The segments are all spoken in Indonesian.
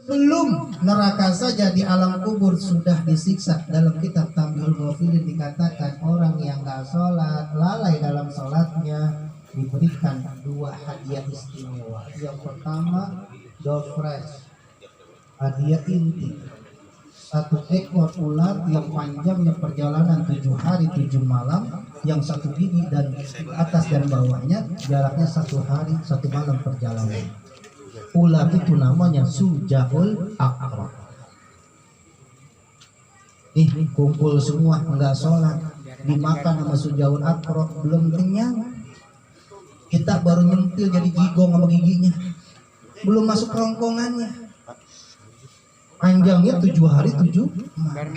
Sebelum neraka saja di alam kubur sudah disiksa. Dalam kitab Tambihul Ghafilin dikatakan orang yang gak sholat, lalai dalam sholatnya, diberikan 2 hadiah istimewa. Yang pertama door fresh, hadiah inti, 1 ekor ular yang panjangnya perjalanan 7 hari 7 malam, yang 1 gigi dan atas dan bawahnya jaraknya 1 hari 1 malam perjalanan. Ular itu namanya Sujahul Aqrab. Kumpul semua enggak sholat, dimakan sama Sujahul Aqrab, belum kenyang. Kita baru nyempil jadi gigong sama giginya, belum masuk kerongkongannya. Panjangnya 7 hari 7 malam.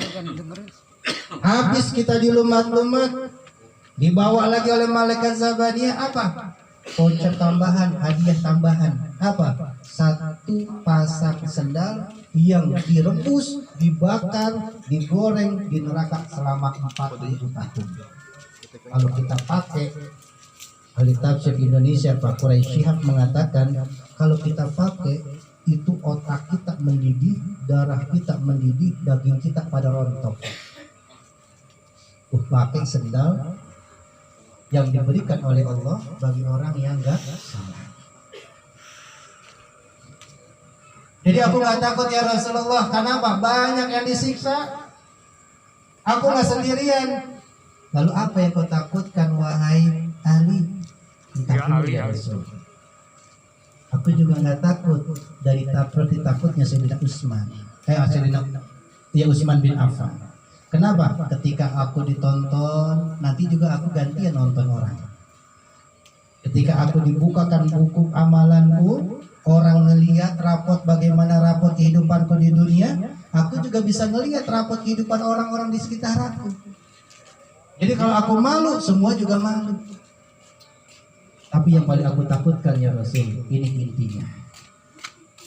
Habis kita dilumat-lumat, dibawa lagi oleh malaikat Zabaniyah apa? Voucher tambahan, hadiah tambahan. Apa? 1 pasang sendal yang direbus, dibakar, digoreng di neraka selama 4000 tahun. Kalau kita pakai, ahli tafsir Indonesia Pak Quraisy Shihab mengatakan kalau kita pakai itu otak kita mendidih, darah kita mendidih, daging kita pada rontok. Pakai sendal yang diberikan oleh Allah bagi orang yang enggak salah. Jadi aku nggak takut ya Rasulullah. Kenapa? Banyak yang disiksa. Aku nggak sendirian. Lalu apa yang kau takutkan wahai Ali? Ya Rasul. Aku juga nggak takut dari seperti takutnya Sayyidina Utsman. Utsman bin Affan. Kenapa? Ketika aku ditonton, nanti juga aku gantian nonton orang. Ketika aku dibukakan buku amalanku, orang ngelihat rapot bagaimana rapot kehidupanku di dunia, aku juga bisa ngelihat rapot kehidupan orang-orang di sekitar aku. Jadi kalau aku malu, semua juga malu. Tapi yang paling aku takutkan ya Rasul, ini intinya.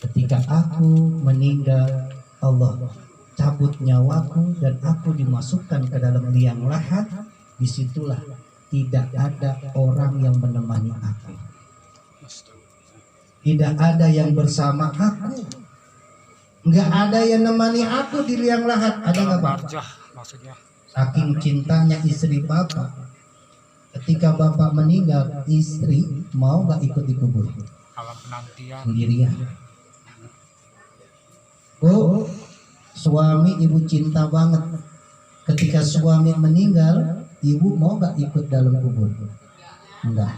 Ketika aku meninggal, Allah cabut nyawaku dan aku dimasukkan ke dalam liang lahat, disitulah tidak ada orang yang menemani aku, tidak ada yang bersama aku, nggak ada yang menemani aku di liang lahat. Ada nggak Pak? Saking cintanya istri Bapak, ketika Bapak meninggal, istri mau nggak ikut dikubur? Sendirian. Oh, suami ibu cinta banget. Ketika suami meninggal, ibu mau gak ikut dalam kubur? Enggak.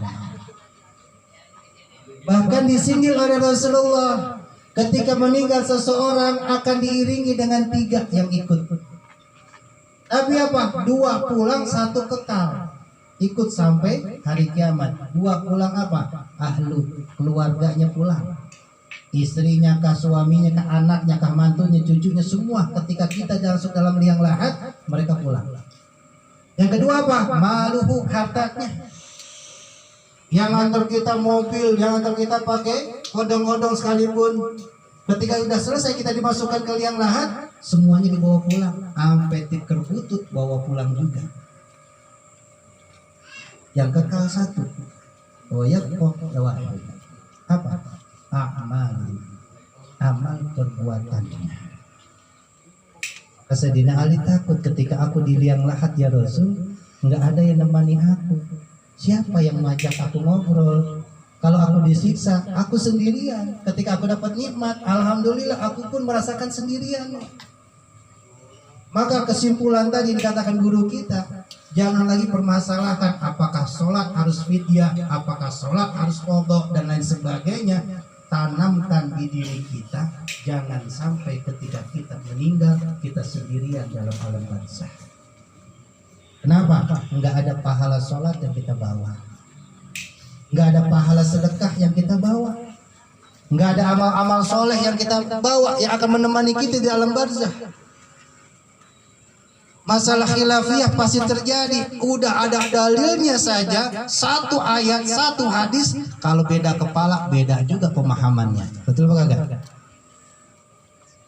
Bahkan disinggil oleh Rasulullah, ketika meninggal seseorang akan diiringi dengan 3 yang ikut. Tapi apa? 2 pulang, 1 kekal. Ikut sampai hari kiamat. 2 pulang apa? Ahlu, keluarganya pulang. Istrinya kah, suaminya kah, anaknya kah, mantunya, cucunya, semua ketika kita masuk dalam liang lahat, mereka pulang. Yang kedua apa? Maluhu, hartanya. Yang antar kita mobil, yang antar kita pakai odong-odong sekalipun, ketika sudah selesai kita dimasukkan ke liang lahat, semuanya dibawa pulang. Sampai tikar butut bawa pulang juga. Yang kekal 1. Oh ya, apa? Amal perbuatannya. Sayyidina Ali takut ketika aku di liang lahat ya Rasul, nggak ada yang nemani aku. Siapa yang ngajak aku ngobrol? Kalau aku disiksa, aku sendirian. Ketika aku dapat nikmat, alhamdulillah aku pun merasakan sendirian. Maka kesimpulan tadi dikatakan guru kita, jangan lagi permasalahkan apakah sholat harus fidyah, apakah sholat harus qadha dan lain sebagainya. Tanamkan di diri kita, jangan sampai ketika kita meninggal kita sendirian dalam alam barzakh. Kenapa? Enggak ada pahala sholat yang kita bawa, enggak ada pahala sedekah yang kita bawa, enggak ada amal-amal soleh yang kita bawa yang akan menemani kita di alam barzakh. Masalah khilafiyah pasti terjadi. Udah ada dalilnya saja, 1 ayat, 1 hadis. Kalau beda kepala, beda juga pemahamannya. Betul apa kagak?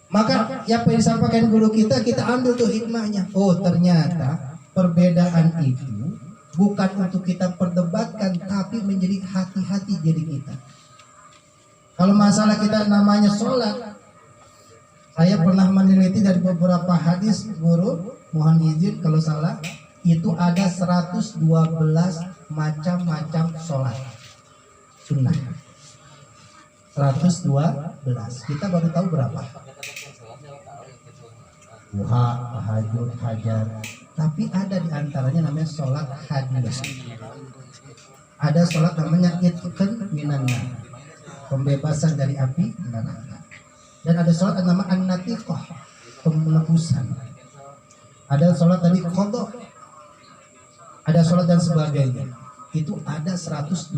Maka yang disampaikan guru kita ambil tuh hikmahnya. Oh, ternyata perbedaan itu bukan untuk kita perdebatkan, tapi menjadi hati-hati diri kita. Kalau masalah kita namanya sholat, Saya pernah meneliti dari beberapa hadis guru, mohon izin kalau salah, itu ada 112 macam-macam sholat sunnah. 112. Kita baru tahu berapa? Duha, tahajud, hajat. Tapi ada di antaranya namanya sholat hadiah. Ada sholat namanya itqan minannar, pembebasan dari api neraka. Dan ada sholat yang nama an-natiqah, penebusan. Ada sholat tadi qadha. Ada sholat dan sebagainya. Itu ada 112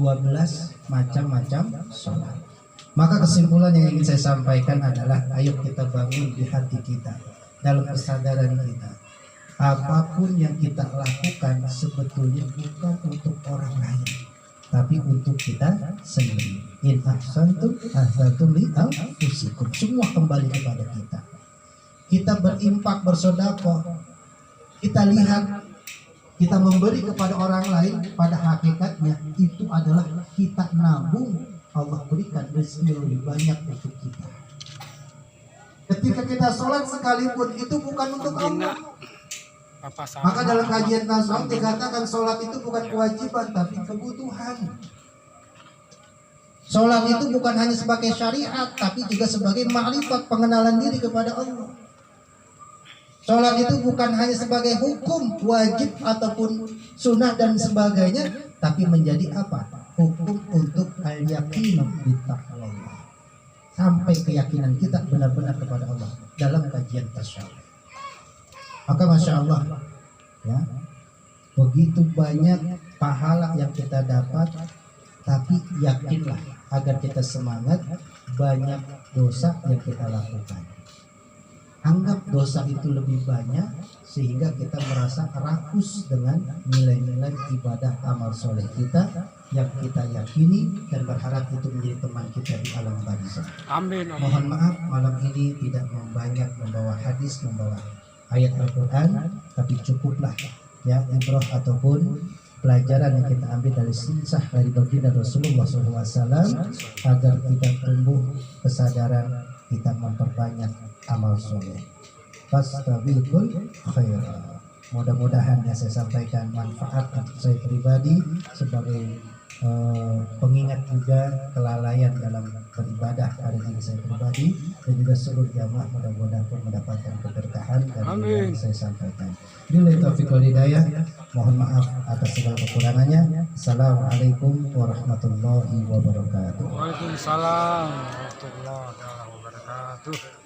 macam-macam sholat. Maka kesimpulan yang ingin saya sampaikan adalah ayo kita bangun di hati kita, dalam kesadaran kita. Apapun yang kita lakukan sebetulnya bukan untuk orang lain, tapi untuk kita sendiri. In ahsantum ahsantum li anfusikum. Semua kembali kepada kita. Kita berimpak, bersedekah. Kita lihat, kita memberi kepada orang lain, pada hakikatnya itu adalah kita nabung. Allah berikan rezeki lebih banyak untuk kita. Ketika kita sholat sekalipun itu bukan untuk Allah. Maka dalam kajian tasawuf dikatakan sholat itu bukan kewajiban tapi kebutuhan. Sholat itu bukan hanya sebagai syariat tapi juga sebagai makrifat, pengenalan diri kepada Allah. Sholat itu bukan hanya sebagai hukum wajib ataupun sunnah dan sebagainya, tapi menjadi apa? Hukum untuk al-yaqinu bittaqwa. Sampai keyakinan kita benar-benar kepada Allah dalam kajian tasawuf. Maka masya Allah, ya, begitu banyak pahala yang kita dapat, tapi yakinlah agar kita semangat, banyak dosa yang kita lakukan. Anggap dosa itu lebih banyak sehingga kita merasa rakus dengan nilai-nilai ibadah amal soleh kita yang kita yakini dan berharap itu menjadi teman kita di alam barzakh. Amin. Mohon maaf malam ini tidak banyak membawa hadis, membawa ayat Al-Quran, tapi cukuplah ya ibrah ataupun pelajaran yang kita ambil dari sisah dari baginda Rasulullah SAW agar kita tumbuh kesadaran, kita memperbanyak amal soleh. Fastabiqul khairat. Mudah-mudahan yang saya sampaikan manfaat untuk saya pribadi sebagai pengingat juga kelalaian dalam beribadah dari diri saya pribadi dan juga seluruh jamaah, mudah-mudahan pun mendapatkan keberkahan dari yang saya sampaikan. Billahi taufiq wal hidayah. Mohon maaf atas segala kekurangannya. Assalamualaikum warahmatullahi wabarakatuh. Waalaikumsalam warahmatullahi wabarakatuh.